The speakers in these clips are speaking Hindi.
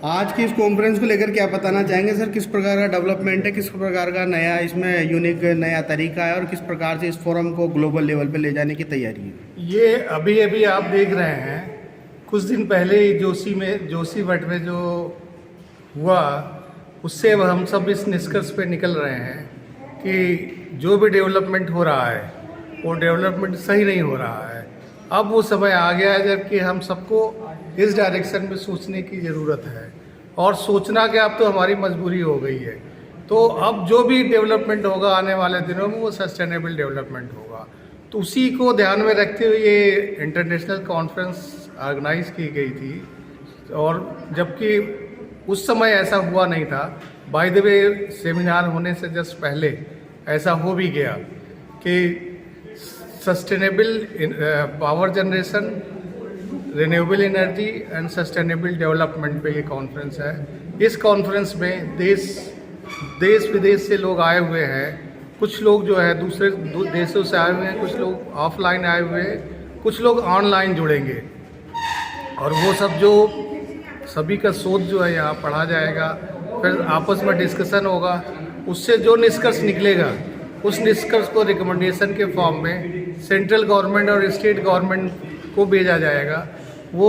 आज की इस कॉन्फ्रेंस को लेकर क्या बताना चाहेंगे सर? किस प्रकार का डेवलपमेंट है, किस प्रकार का नया इसमें यूनिक नया तरीका है और किस प्रकार से इस फोरम को ग्लोबल लेवल पे ले जाने की तैयारी है? ये अभी अभी आप देख रहे हैं, कुछ दिन पहले ही जोशीमठ में जो हुआ, उससे अब हम सब इस निष्कर्ष पे निकल रहे हैं कि जो भी डेवलपमेंट हो रहा है वो डेवलपमेंट सही नहीं हो रहा है। अब वो समय आ गया है जबकि हम सबको इस डायरेक्शन में सोचने की ज़रूरत है, और सोचना क्या, अब तो हमारी मजबूरी हो गई है। तो अब जो भी डेवलपमेंट होगा आने वाले दिनों में वो सस्टेनेबल डेवलपमेंट होगा। तो उसी को ध्यान में रखते हुए ये इंटरनेशनल कॉन्फ्रेंस ऑर्गेनाइज की गई थी, और जबकि उस समय ऐसा हुआ नहीं था। बाय द वे, सेमिनार होने से जस्ट पहले ऐसा हो भी गया कि sustainable power generation, renewable energy and sustainable development पे ये कॉन्फ्रेंस है। इस कॉन्फ्रेंस में देश विदेश से लोग आए हुए हैं। कुछ लोग जो है दूसरे देशों से आए हुए हैं, कुछ लोग ऑफलाइन आए हुए हैं, कुछ लोग ऑनलाइन जुड़ेंगे, और वो सब जो सभी का शोध जो है यहाँ पढ़ा जाएगा, फिर आपस में डिस्कशन होगा, उससे जो निष्कर्ष निकलेगा उस निष्कर्ष को रिकमेंडेशन के फॉर्म में सेंट्रल गवर्नमेंट और स्टेट गवर्नमेंट को भेजा जाएगा। वो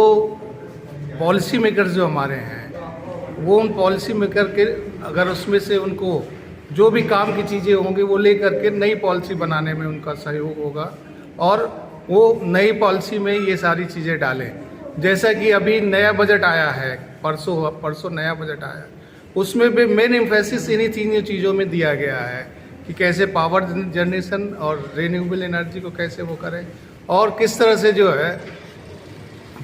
पॉलिसी मेकर्स जो हमारे हैं वो उन पॉलिसी मेकर के अगर उसमें से उनको जो भी काम की चीज़ें होंगी वो ले करके नई पॉलिसी बनाने में उनका सहयोग होगा, और वो नई पॉलिसी में ये सारी चीज़ें डालें। जैसा कि अभी नया बजट आया है, परसों नया बजट आया, उसमें भी मेन एम्फेसिस इन्हीं तीन चीज़ों में दिया गया है कि कैसे पावर जनरेशन और रिन्यूएबल एनर्जी को कैसे वो करें, और किस तरह से जो है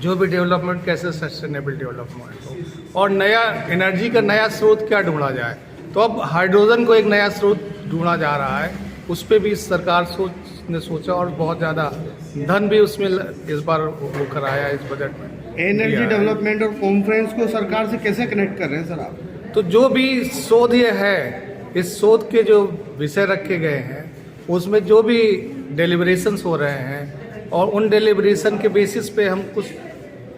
जो भी डेवलपमेंट कैसे सस्टेनेबल डेवलपमेंट हो, और नया एनर्जी का नया स्रोत क्या ढूंढा जाए। तो अब हाइड्रोजन को एक नया स्रोत ढूंढा जा रहा है, उस पर भी सरकार ने सोचा, और बहुत ज़्यादा धन भी उसमें इस बार वो कराया इस बजट में। एनर्जी डेवलपमेंट और कॉन्फ्रेंस को सरकार से कैसे कनेक्ट कर रहे हैं सर आप? तो जो भी शोध ये है, इस शोध के जो विषय रखे गए हैं उसमें जो भी डेलिब्रेशंस हो रहे हैं, और उन डेलिब्रेशन के बेसिस पे हम कुछ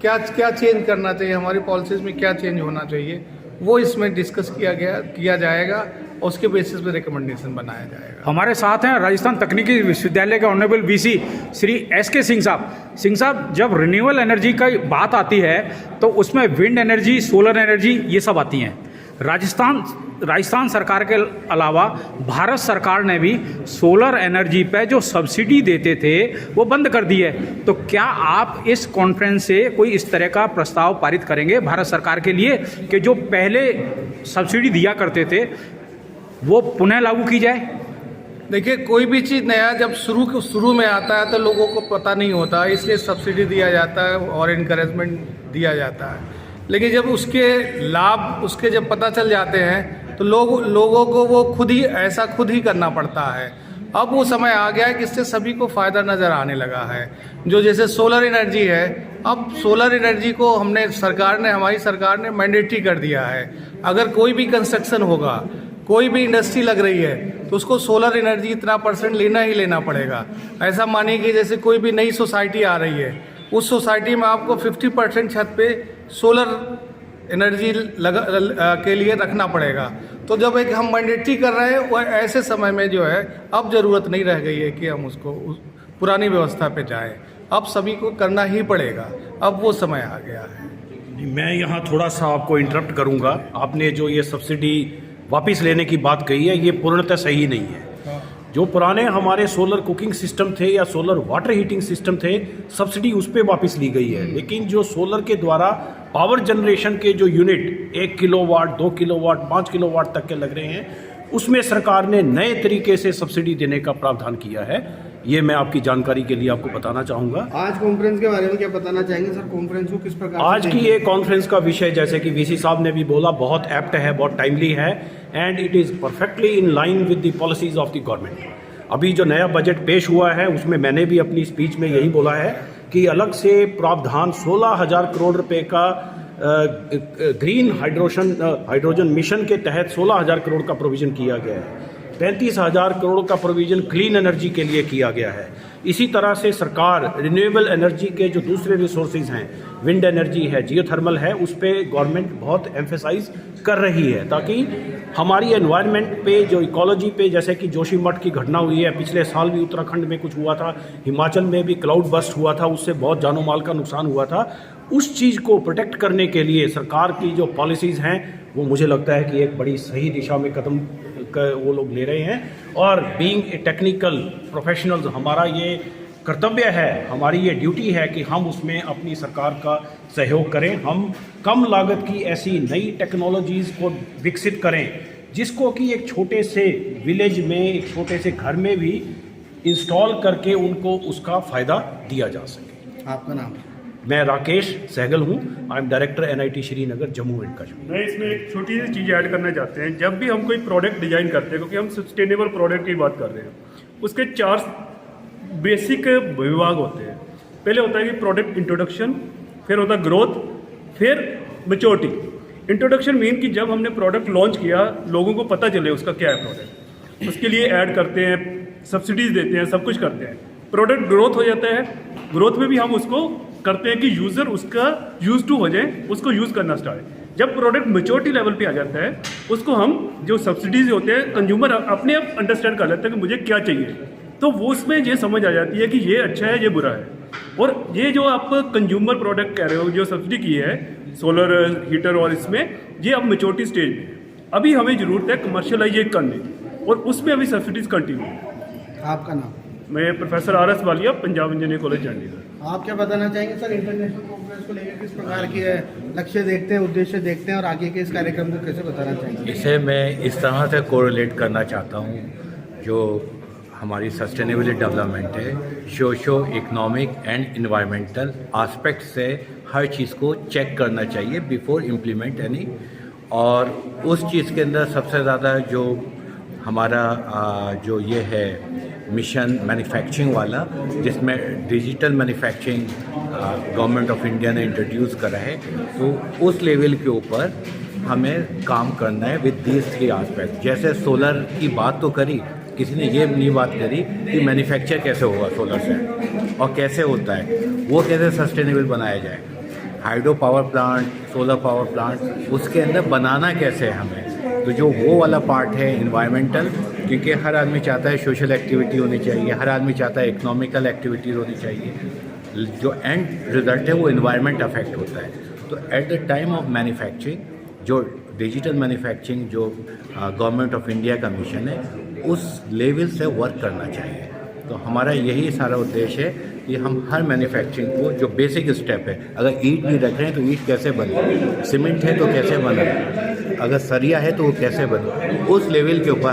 क्या चेंज करना चाहिए, हमारी पॉलिसीज़ में क्या चेंज होना चाहिए, वो इसमें डिस्कस किया जाएगा, और उसके बेसिस पे रिकमेंडेशन बनाया जाएगा। हमारे साथ हैं राजस्थान तकनीकी विश्वविद्यालय के honourable VC Shri SK Singh साहब। सिंह साहब, जब रिन्यूएबल एनर्जी का बात आती है तो उसमें विंड एनर्जी, सोलर एनर्जी, ये सब आती हैं। राजस्थान सरकार के अलावा भारत सरकार ने भी सोलर एनर्जी पे जो सब्सिडी देते थे वो बंद कर दी है। तो क्या आप इस कॉन्फ्रेंस से कोई इस तरह का प्रस्ताव पारित करेंगे भारत सरकार के लिए कि जो पहले सब्सिडी दिया करते थे वो पुनः लागू की जाए? देखिए, कोई भी चीज़ नया जब शुरू में आता है तो लोगों को पता नहीं होता, इसलिए सब्सिडी दिया जाता है और इनकरेजमेंट दिया जाता है। लेकिन जब उसके लाभ उसके जब पता चल जाते हैं तो लोगों को वो खुद ही करना पड़ता है। अब वो समय आ गया है कि इससे सभी को फ़ायदा नज़र आने लगा है। जो जैसे सोलर एनर्जी है, अब सोलर एनर्जी को हमारी सरकार ने मैंडेटरी कर दिया है। अगर कोई भी कंस्ट्रक्शन होगा, कोई भी इंडस्ट्री लग रही है, तो उसको सोलर एनर्जी इतना % लेना ही लेना पड़ेगा। ऐसा मानिए कि जैसे कोई भी नई सोसाइटी आ रही है, उस सोसाइटी में आपको 50% छत पे सोलर एनर्जी के लिए रखना पड़ेगा। तो जब एक हम मैंडेटरी कर रहे हैं, वो ऐसे समय में जो है अब ज़रूरत नहीं रह गई है कि हम उसको पुरानी व्यवस्था पे जाएं। अब सभी को करना ही पड़ेगा, अब वो समय आ गया है। मैं यहाँ थोड़ा सा आपको इंटरप्ट करूँगा। आपने जो ये सब्सिडी वापस लेने की बात कही है, ये पूर्णतः सही नहीं है। जो पुराने हमारे सोलर कुकिंग सिस्टम थे या सोलर वाटर हीटिंग सिस्टम थे, सब्सिडी उस पर वापस ली गई है। लेकिन जो सोलर के द्वारा पावर जनरेशन के जो यूनिट 1 किलोवाट, 2 किलोवाट, 5 किलोवाट तक के लग रहे हैं, उसमें सरकार ने नए तरीके से सब्सिडी देने का प्रावधान किया है। ये मैं आपकी जानकारी के लिए आपको बताना चाहूँगा। आज कॉन्फ्रेंस के बारे में क्या बताना चाहेंगे सर? कॉन्फ्रेंस को किस प्रकार आज की ये कॉन्फ्रेंस का विषय, जैसे कि वीसी साहब ने भी बोला, बहुत एप्ट है, बहुत टाइमली है, and it is perfectly in line with the policies of the government. अभी जो नया बजट पेश हुआ है उसमें मैंने भी अपनी स्पीच में यही बोला है कि अलग से प्रावधान 16,000 करोड़ रुपए का ग्रीन हाइड्रोजन मिशन के तहत 16,000 करोड़ का प्रोविज़न किया गया है। 35,000 करोड़ का प्रोविज़न क्लीन एनर्जी के लिए किया गया है। इसी तरह से सरकार रिन्यूएबल एनर्जी के जो दूसरे रिसोर्सेज हैं, विंड एनर्जी है, जियोथर्मल है, उस पर गवर्नमेंट बहुत एम्फेसाइज कर रही है ताकि हमारी एनवायरनमेंट पे, जो इकोलॉजी पे, जैसे कि जोशीमठ की घटना हुई है, पिछले साल भी उत्तराखंड में कुछ हुआ था, हिमाचल में भी क्लाउड बस्ट हुआ था, उससे बहुत जानो माल का नुकसान हुआ था। उस चीज़ को प्रोटेक्ट करने के लिए सरकार की जो पॉलिसीज़ हैं वो मुझे लगता है कि एक बड़ी सही दिशा में कदम वो लोग ले रहे हैं। और बीइंग ए टेक्निकल प्रोफेशनल्स, हमारा ये कर्तव्य है, हमारी ये ड्यूटी है कि हम उसमें अपनी सरकार का सहयोग करें। हम कम लागत की ऐसी नई टेक्नोलॉजीज़ को विकसित करें जिसको कि एक छोटे से विलेज में, एक छोटे से घर में भी इंस्टॉल करके उनको उसका फ़ायदा दिया जा सके। आपका नाम? मैं राकेश सहगल हूँ, I am director NIT Srinagar Jammu and Kashmir. मैं इसमें एक छोटी सी चीज़ ऐड करना चाहते हैं। जब भी हम कोई प्रोडक्ट डिजाइन करते हैं, क्योंकि हम सस्टेनेबल प्रोडक्ट की बात कर रहे हैं, उसके 4 बेसिक विभाग होते हैं। पहले होता है कि प्रोडक्ट इंट्रोडक्शन, फिर होता है ग्रोथ, फिर मैच्योरिटी। इंट्रोडक्शन मीन कि जब हमने प्रोडक्ट लॉन्च किया, लोगों को पता चले उसका क्या है प्रोडक्ट, उसके लिए ऐड करते हैं, सब्सिडीज़ देते हैं, सब कुछ करते हैं। प्रोडक्ट ग्रोथ हो जाता है, ग्रोथ में भी हम उसको करते हैं कि यूज़र उसका यूज टू हो जाए, उसको यूज़ करना स्टार्ट। जब प्रोडक्ट मैच्योरिटी लेवल पे आ जाता है, उसको हम जो सब्सिडीज़ होते हैं, कंज्यूमर अपने आप अंडरस्टैंड कर लेता है कि मुझे क्या चाहिए, तो वो उसमें ये समझ आ जाती है कि ये अच्छा है, ये बुरा है। और ये जो आप कंज्यूमर प्रोडक्ट कह रहे हो, जो सब्सिडी की है सोलर हीटर, और इसमें ये अब मैच्योरिटी स्टेज में है। अभी हमें ज़रूरत है कमर्शियलाइज ये करने की, और उसमें अभी सब्सिडीज़ कंटिन्यू है। आपका नाम? मैं professor RS Walia, Punjab engineering college Chandigarh. आप क्या बताना चाहेंगे सर, इंटरनेशनल कॉन्फ्रेंस को लेकर किस प्रकार के लक्ष्य देखते हैं, उद्देश्य देखते हैं, और आगे के इस कार्यक्रम को कैसे बताना चाहेंगे? इसे मैं इस तरह से कोरिलेट करना चाहता हूँ, जो हमारी सस्टेनेबल डेवलपमेंट है, socio economic and environmental aspect से हर चीज़ को चेक करना चाहिए बिफोर इम्प्लीमेंट एनी। और उस चीज़ के अंदर सबसे ज़्यादा जो हमारा जो ये है मिशन मैन्युफैक्चरिंग वाला, जिसमें digital manufacturing government of India ने इंट्रोड्यूस करा है, तो उस लेवल के ऊपर हमें काम करना है विद दीज 3 एस्पेक्ट। जैसे सोलर की बात तो करी, किसी ने ये नहीं बात करी कि मैन्युफैक्चर कैसे होगा सोलर से और कैसे होता है, वो कैसे सस्टेनेबल बनाया जाए। Hydro power plant, solar power plant, उसके अंदर बनाना कैसे है हमें, तो जो वो वाला पार्ट है इन्वायरमेंटल, क्योंकि हर आदमी चाहता है सोशल एक्टिविटी होनी चाहिए, हर आदमी चाहता है इकोनॉमिकल एक्टिविटीज़ होनी चाहिए, जो एंड रिजल्ट है वो इन्वायरमेंट अफेक्ट होता है। तो at the time of manufacturing जो डिजिटल मैन्युफैक्चरिंग जो गवर्नमेंट ऑफ इंडिया का मिशन है, उस लेवल से वर्क करना चाहिए। तो हमारा यही सारा उद्देश्य है कि हम हर मैन्युफैक्चरिंग को जो बेसिक स्टेप है, अगर ईंट नहीं रख रहे हैं तो ईंट कैसे बने, सीमेंट है तो कैसे बने, अगर सरिया है तो वो कैसे बने, उस लेवल के ऊपर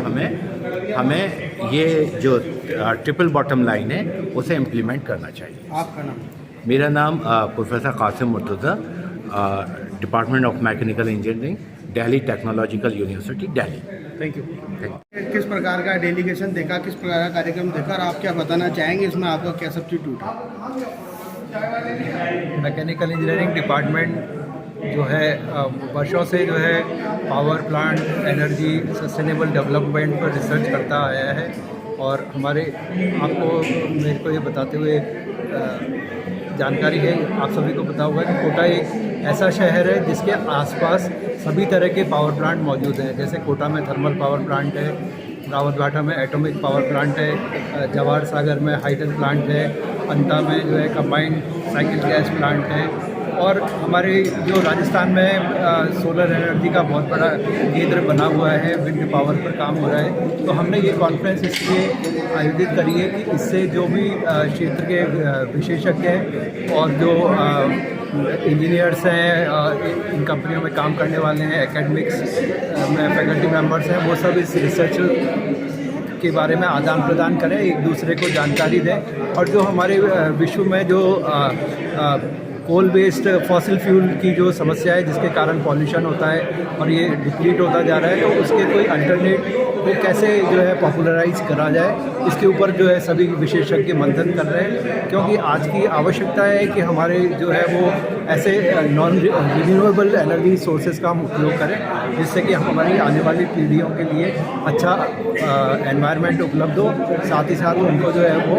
हमें ये जो ट्रिपल बॉटम लाइन है उसे इम्प्लीमेंट करना चाहिए। आपका नाम? मेरा नाम professor Kasim Murtaza, department of mechanical engineering, Delhi Technological University, Delhi. Thank you. किस प्रकार का डेलीगेशन देखा, किस प्रकार का कार्यक्रम देखा, और आप क्या बताना चाहेंगे इसमें आपका क्या सब्स्टिट्यूट है? मैकेनिकल इंजीनियरिंग डिपार्टमेंट जो है वर्षों से जो है power plant, energy, sustainable development पर रिसर्च करता आया है। और हमारे आपको मेरे को ये बताते हुए जानकारी है, आप सभी को पता होगा कि कोटा एक ऐसा शहर है जिसके आसपास सभी तरह के पावर प्लांट मौजूद हैं। जैसे कोटा में थर्मल पावर प्लांट है, रावतभाटा में एटॉमिक पावर प्लांट है, जवाहर सागर में हाइडल प्लांट है, अंता में जो है कंबाइंड साइकिल गैस प्लांट है, और हमारे जो राजस्थान में सोलर एनर्जी का बहुत बड़ा केंद्र बना हुआ है, विंड पावर पर काम हो रहा है। तो हमने ये कॉन्फ्रेंस इसलिए आयोजित करी है कि इससे जो भी क्षेत्र के विशेषज्ञ हैं और जो इंजीनियर्स हैं, इन कंपनियों में काम करने वाले हैं, एकेडमिक्स में फैकल्टी मेंबर्स हैं, वो सब इस रिसर्च के बारे में आदान प्रदान करें, एक दूसरे को जानकारी दें। और जो हमारे विश्व में जो कोल बेस्ड फॉसिल फ्यूल की जो समस्या है, जिसके कारण पॉल्यूशन होता है और ये डिप्लीट होता जा रहा है, तो उसके कोई अल्टरनेट को कैसे जो है पॉपुलराइज करा जाए, इसके ऊपर जो है सभी विशेषज्ञ मंथन कर रहे हैं। क्योंकि आज की आवश्यकता है कि हमारे जो है वो ऐसे नॉन रिन्यूएबल एनर्जी सोर्सेज का हम उपयोग करें, जिससे कि हमारी आने वाली पीढ़ियों के लिए अच्छा एनवायरनमेंट उपलब्ध हो, साथ ही साथ उनको जो है वो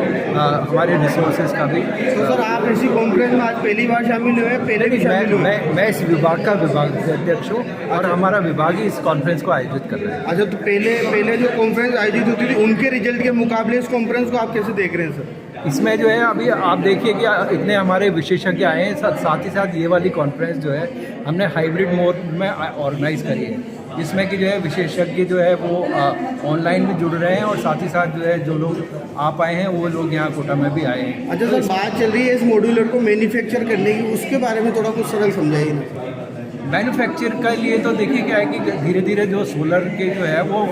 हमारे रिसोर्सेज का भी। तो सर आप इसी कॉन्फ्रेंस में आज पहली बार शामिल हुए, पहले भी शामिल हुए? मैं इस विभाग का विभागाध्यक्ष हूँ और हमारा विभाग ही इस कॉन्फ्रेंस को आयोजित कर रहा है। अच्छा, तो पहले जो कॉन्फ्रेंस आयोजित होती थी उनके रिजल्ट के मुकाबले इस कॉन्फ्रेंस को आप कैसे देख रहे हैं सर? इसमें जो है अभी आप देखिए कि इतने हमारे विशेषज्ञ आए हैं, साथ ही साथ ये वाली कॉन्फ्रेंस जो है हमने हाइब्रिड मोड में ऑर्गेनाइज करी है, जिसमें कि जो है विशेषज्ञ जो है वो ऑनलाइन भी जुड़ रहे हैं और साथ ही साथ जो है जो लोग आप आए हैं वो लोग यहाँ कोटा में भी आए हैं। अच्छा सर, बात चल रही है इस मॉड्यूलर को मैन्युफैक्चर करने की, उसके बारे में थोड़ा कुछ सरल समझाइए ना। मैन्युफैक्चर के लिए तो देखिए क्या है कि धीरे धीरे जो सोलर के जो है वो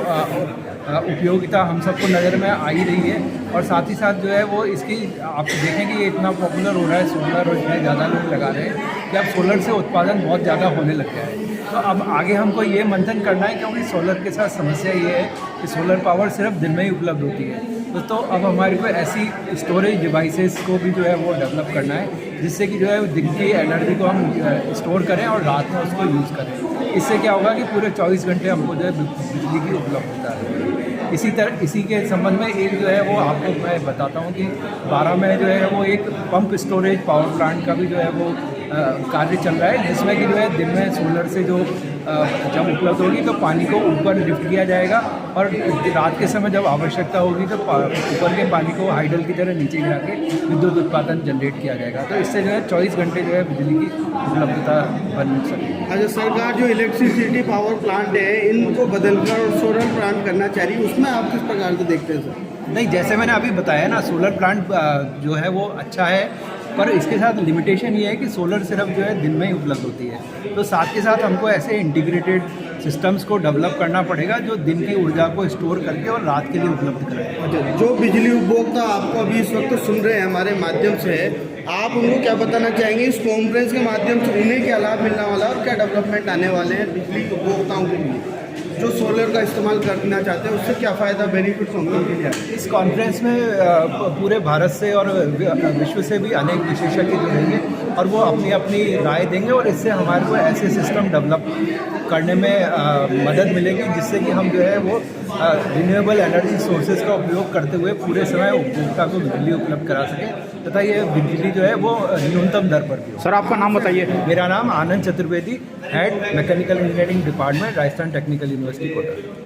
उपयोगिता हम सबको नज़र में आ ही रही है, और साथ ही साथ जो है वो इसकी आप देखें कि ये इतना पॉपुलर हो रहा है सोलर, और इतने ज़्यादा लोग लगा रहे हैं कि अब सोलर से उत्पादन बहुत ज़्यादा होने लग गया है। तो अब आगे हमको ये मंथन करना है, क्योंकि सोलर के साथ समस्या ये है कि सोलर पावर सिर्फ दिन में ही उपलब्ध होती है। तो अब हमारे को ऐसी स्टोरेज डिवाइसेस को भी जो है वो डेवलप करना है, जिससे कि जो है दिन की एनर्जी को हम स्टोर करें और रात में उसको यूज़ करें। इससे क्या होगा कि पूरे 24 घंटे हमको जो है बिजली की उपलब्धता है। इसी के संबंध में एक जो है वो आपको मैं बताता हूँ कि 12 में जो है वो एक पंप स्टोरेज पावर प्लांट का भी जो है वो कार्य चल रहा है, जिसमें कि जो है दिन में सोलर से जो जब उपलब्ध होगी तो पानी को ऊपर लिफ्ट किया जाएगा, और रात के समय जब आवश्यकता होगी तो ऊपर के पानी को हाइडल की तरह नीचे गिरा के विद्युत उत्पादन जनरेट किया जाएगा। तो इससे जो है 24 घंटे जो है बिजली की उपलब्धता बन सके। अच्छा, सरकार जो इलेक्ट्रिसिटी पावर प्लांट है इनको बदलकर सोलर प्लांट करना चाह रही है, उसमें आप किस प्रकार से देखते हैं सर? नहीं, जैसे मैंने अभी बताया ना, सोलर प्लांट जो है वो अच्छा है, पर इसके साथ लिमिटेशन ये है कि सोलर सिर्फ जो है दिन में ही उपलब्ध होती है। तो साथ के साथ हमको ऐसे इंटीग्रेटेड सिस्टम्स को डेवलप करना पड़ेगा जो दिन की ऊर्जा को स्टोर करके और रात के लिए उपलब्ध कराए। अच्छा, जो बिजली उपभोक्ता आपको अभी इस वक्त सुन रहे हैं हमारे माध्यम से, आप उनको क्या बताना चाहेंगे इस कॉन्फ्रेंस के माध्यम से, उन्हें क्या लाभ मिलने वाला है और क्या डेवलपमेंट आने वाले हैं बिजली उपभोक्ताओं के लिए जो सोलर का इस्तेमाल करना चाहते हैं, उससे क्या फ़ायदा बेनिफिट्स होंगे उनके लिए? इस कॉन्फ्रेंस में पूरे भारत से और विश्व से भी अनेक विशेषज्ञ जुड़ेंगे और वो अपनी अपनी राय देंगे, और इससे हमारे को ऐसे सिस्टम डेवलप करने में मदद मिलेगी जिससे कि हम जो है वो रिन्यूएबल एनर्जी सोर्सेज का उपयोग करते हुए पूरे समय उपभोक्ता को बिजली उपलब्ध करा सकें तथा ये बिजली जो है वो न्यूनतम दर पर भी हो। सर आपका नाम बताइए। मेरा नाम Anand Chaturvedi, head mechanical engineering department, Rajasthan technical university Kota.